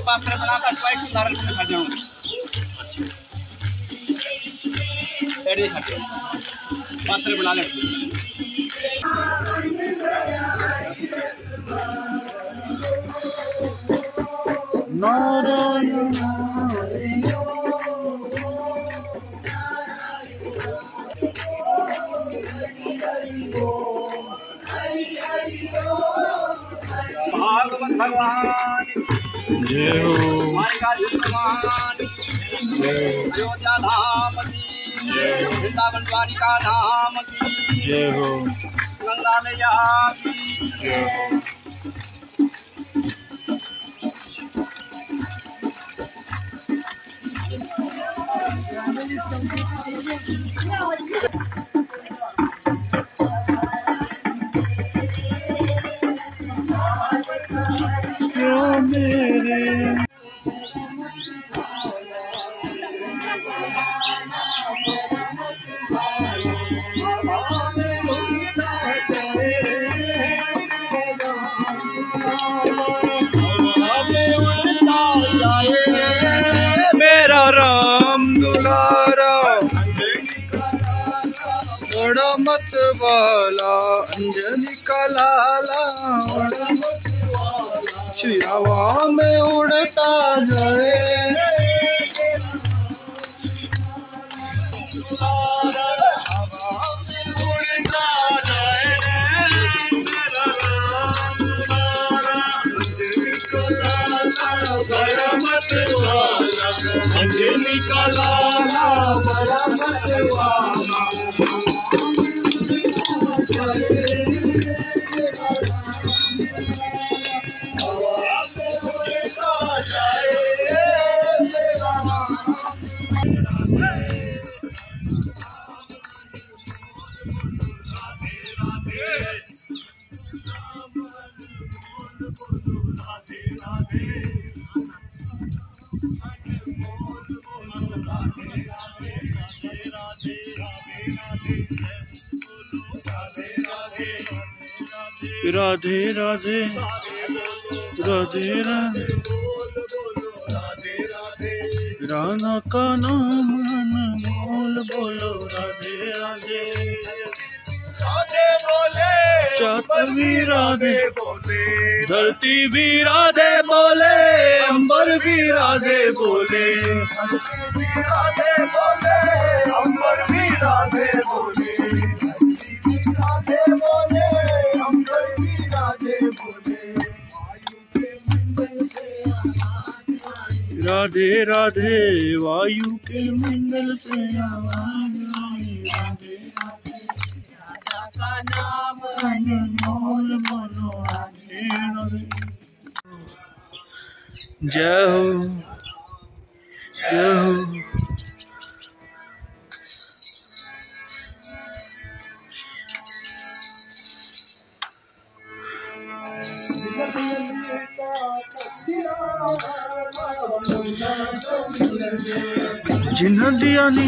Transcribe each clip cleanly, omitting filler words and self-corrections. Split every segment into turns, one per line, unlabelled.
पात्र बनाकर ट्वाइस उदाहरण से खा जाऊँ पात्र बना ले
Hare Hare
भागवत भगवान
जय हो
द्वारिकाधीश भगवान अयोध्या धाम की वृंदावन द्वारिका धाम की
जय हो
गंगा मैया की
जय हो। मेरा राम दुलारा बड़ा मत वाला अंजनी का लाला हवा में उड़ता जाए अंजनी का लाला बड़ा मत वाला राधे राधे राधे राधे राधा का नाम बोल बोलो राधे राधे राधे बोले चातर भी राधे बोले धरती भी राधे बोले अंबर भी राधे बोले राधे बोले अंबर भी राधे बोले राधे बोले अंबर भी राधे बोले राधे राधे वायु के मंगल से आवाज आई राधे राधा का नाम बोल बोलो राधे राधे जय हो जय हो जिन्ह दिया नी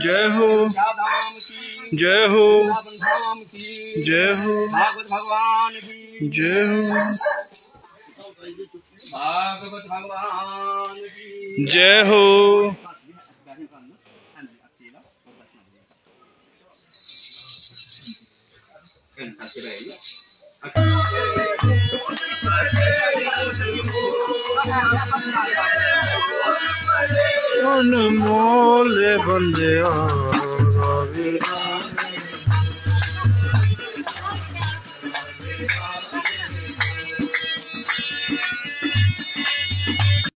जय हो जय हो जय हो
भागवत भगवान की
जय हो
भागवत भगवान की
जय हो अनमोल बंदे